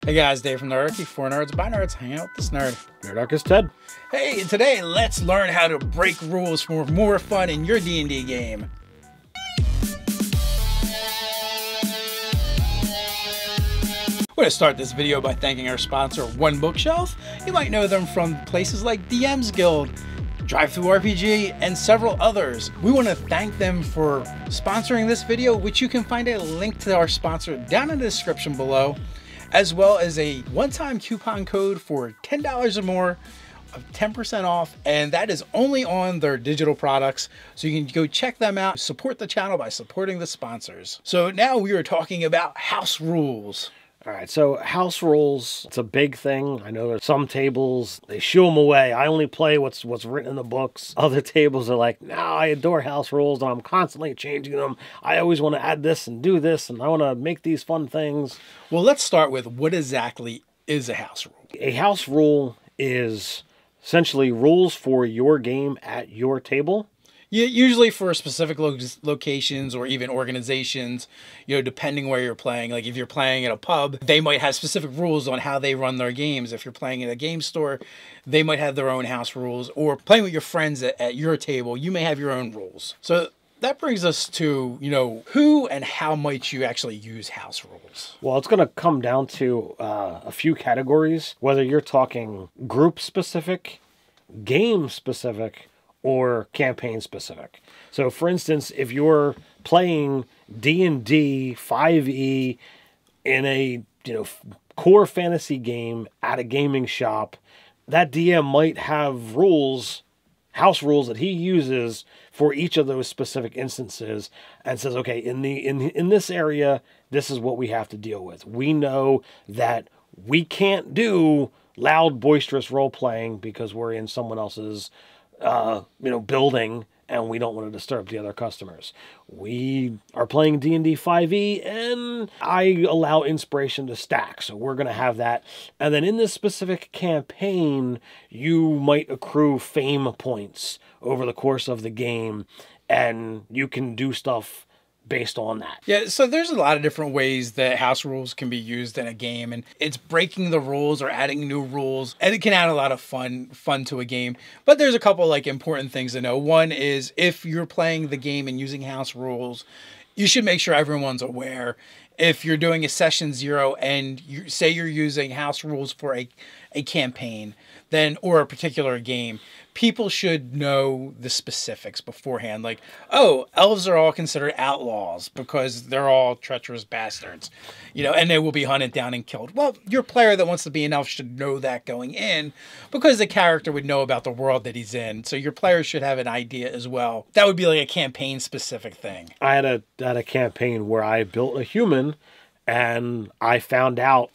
Hey guys, Dave from Nerdarchy, for nerds, by nerds, hanging out with this nerd. Nerdarchist Ted. Hey, and today let's learn how to break rules for more fun in your D&D game. We're going to start this video by thanking our sponsor, One Bookshelf. You might know them from places like DM's Guild, Drive-Tru-RPG, and several others. We want to thank them for sponsoring this video, which you can find a link to our sponsor down in the description below, as well as a one-time coupon code for $10 or more of 10% off, and that is only on their digital products, so you can go check them out. Support the channel by supporting the sponsors. So now we are talking about house rules. All right, so house rules, it's a big thing. I know there's some tables, they shoo them away. I only play what's written in the books. Other tables are like, no, I adore house rules, and I'm constantly changing them. I always want to add this and do this, and I want to make these fun things. Well, let's start with what exactly is a house rule? A house rule is essentially rules for your game at your table. Usually for specific locations or even organizations, you know, depending where you're playing. Like if you're playing at a pub, they might have specific rules on how they run their games. If you're playing at a game store, they might have their own house rules. Or playing with your friends at your table, you may have your own rules. So that brings us to, you know, who and how might you actually use house rules? Well, it's going to come down to a few categories, whether you're talking group specific, game specific, or campaign specific. So for instance, if you're playing D&D 5e in a, core fantasy game at a gaming shop, that DM might have rules, house rules that he uses for each of those specific instances and says, okay, in this area, this is what we have to deal with. We know that we can't do loud, boisterous role playing because we're in someone else's building, and we don't want to disturb the other customers. We are playing D&D 5e, and I allow inspiration to stack, so we're going to have that. And then in this specific campaign, you might accrue fame points over the course of the game, and you can do stuff based on that. Yeah, so there's a lot of different ways that house rules can be used in a game, and it's breaking the rules or adding new rules, and it can add a lot of fun to a game. But there's a couple like important things to know. One is if you're playing the game and using house rules, you should make sure everyone's aware. If you're doing a session 0 and you say you're using house rules for a campaign, then or a particular game, people should know the specifics beforehand. Like, oh, elves are all considered outlaws because they're all treacherous bastards, and they will be hunted down and killed. Well, your player that wants to be an elf should know that going in because the character would know about the world that he's in. So your players should have an idea as well. That would be like a campaign specific thing. I had a campaign where I built a human, and I found out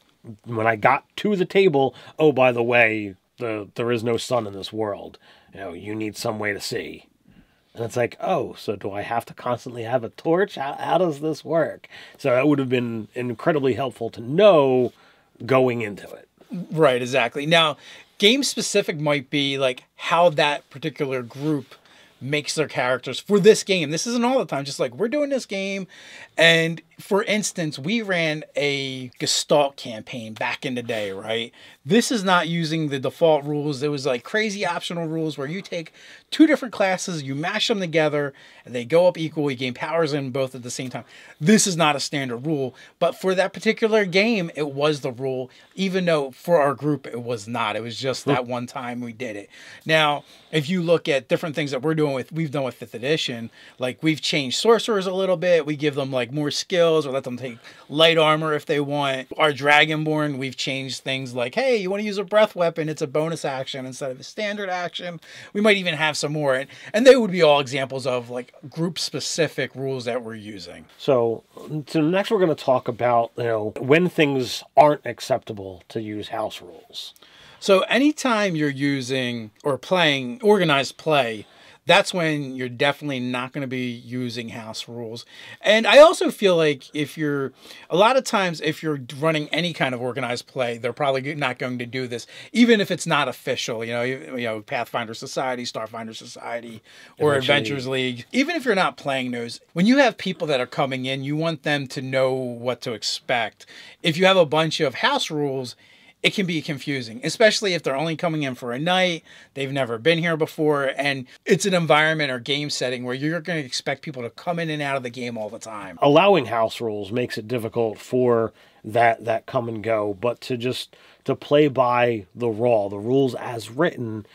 when I got to the table, oh, by the way, there is no sun in this world. You need some way to see. And it's like, oh, so do I have to constantly have a torch? How does this work? So that would have been incredibly helpful to know going into it. Right, exactly. Now, game specific might be like how that particular group makes their characters for this game. This isn't all the time, just like we're doing this game. And for instance, we ran a Gestalt campaign back in the day, right? This is not using the default rules. There was like crazy optional rules where you take two different classes, you mash them together, and they go up equal. You gain powers in both at the same time. This is not a standard rule, but for that particular game, it was the rule, even though for our group, it was not. It was just that one time we did it. Now, if you look at different things that we've done with 5th edition, like we've changed sorcerers a little bit. We give them like more skills or let them take light armor if they want. Our Dragonborn, we've changed things like, hey, you want to use a breath weapon, it's a bonus action instead of a standard action. We might even have some more. And they would be all examples of like group specific rules that we're using. So next we're going to talk about, when things aren't acceptable to use house rules. So anytime you're using or playing organized play, that's when you're definitely not going to be using house rules. And I also feel like a lot of times if you're running any kind of organized play, they're probably not going to do this, even if it's not official, Pathfinder Society, Starfinder Society, or Adventures League. Even if you're not playing those, when you have people that are coming in, you want them to know what to expect. If you have a bunch of house rules, it can be confusing, especially if they're only coming in for a night, they've never been here before, and it's an environment or game setting where you're going to expect people to come in and out of the game all the time. Allowing house rules makes it difficult for that come and go, but to play by the rules as written,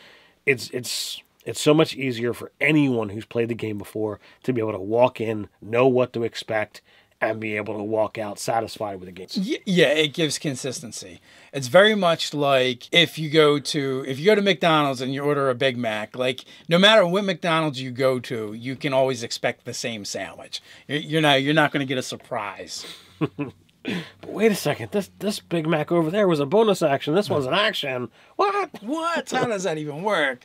it's so much easier for anyone who's played the game before to be able to walk in, know what to expect, and be able to walk out satisfied with the game. Yeah, it gives consistency. It's very much like if you go to McDonald's and you order a Big Mac, like no matter what McDonald's you go to, you can always expect the same sandwich. You're not going to get a surprise. But wait a second, this Big Mac over there was a bonus action. This one's an action. What? How does that even work?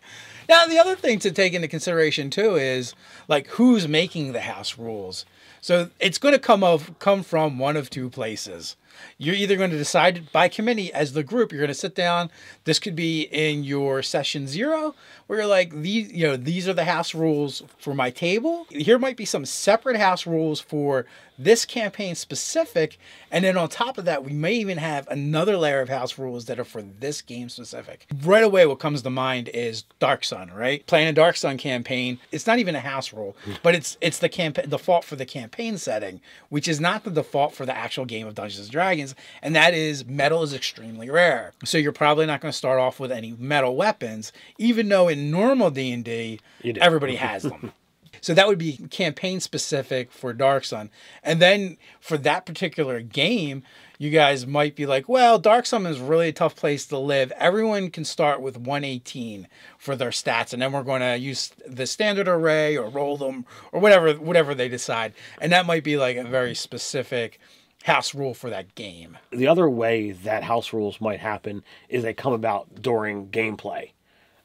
Now, the other thing to take into consideration too is like who's making the house rules. So it's going to come from one of two places. You're either going to decide by committee as the group, you're going to sit down. This could be in your session 0 where you're like, these are the house rules for my table. Here might be some separate house rules for this campaign specific. And then on top of that, we may even have another layer of house rules that are for this game specific. Right away, what comes to mind is Dark Sun, right? Playing a Dark Sun campaign, it's not even a house rule, but it's the default for the campaign setting, which is not the default for the actual game of Dungeons & Dragons, and that is metal is extremely rare. So you're probably not going to start off with any metal weapons, even though in normal D&D, everybody has them. So that would be campaign specific for Dark Sun. And then for that particular game, you guys might be like, well, Dark Sun is really a tough place to live. Everyone can start with 118 for their stats, and then we're going to use the standard array or roll them or whatever they decide. And that might be like a very specific house rule for that game. The other way that house rules might happen is they come about during gameplay.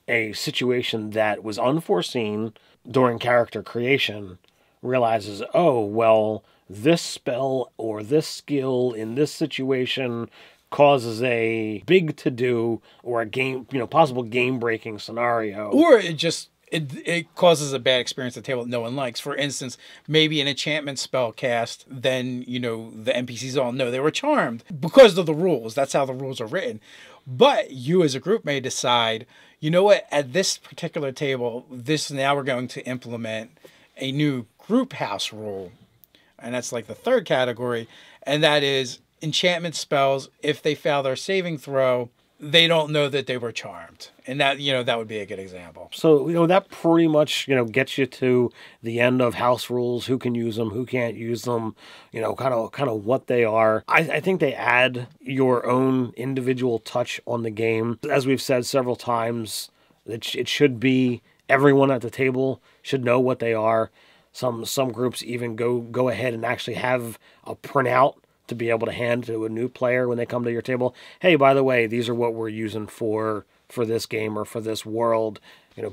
A situation that was unforeseen during character creation realizes, oh, well, this spell or this skill in this situation causes a big to-do or a game, possible game-breaking scenario. Or it causes a bad experience at the table that no one likes. For instance, maybe an enchantment spell cast, then, the NPCs all know they were charmed because of the rules. That's how the rules are written. But you as a group may decide, you know what, at this particular table, now we're going to implement a new group house rule. And that's like the third category. And that is enchantment spells, if they fail their saving throw, they don't know that they were charmed. And that, that would be a good example. So, that pretty much, gets you to the end of house rules, who can use them, who can't use them, kind of what they are. I think they add your own individual touch on the game. As we've said several times, it should be everyone at the table should know what they are. Some groups even go ahead and actually have a printout to be able to hand to a new player when they come to your table. Hey, by the way, these are what we're using for this game or for this world.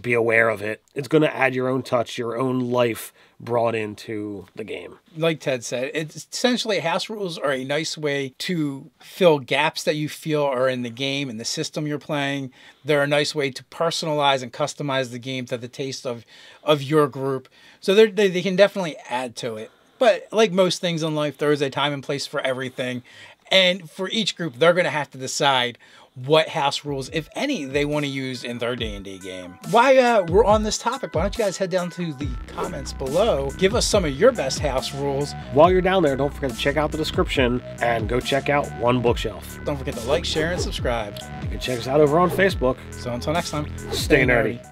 Be aware of it. It's going to add your own touch, your own life brought into the game. Like Ted said, it's essentially house rules are a nice way to fill gaps that you feel are in the game and the system you're playing. They're a nice way to personalize and customize the game to the taste of your group. So they can definitely add to it. But like most things in life, there is a time and place for everything. And for each group, they're going to have to decide what house rules, if any, they want to use in their D&D game. While we're on this topic, why don't you guys head down to the comments below, give us some of your best house rules. While you're down there, don't forget to check out the description and go check out One Bookshelf. Don't forget to like, share, and subscribe. You can check us out over on Facebook. So until next time, stay nerdy.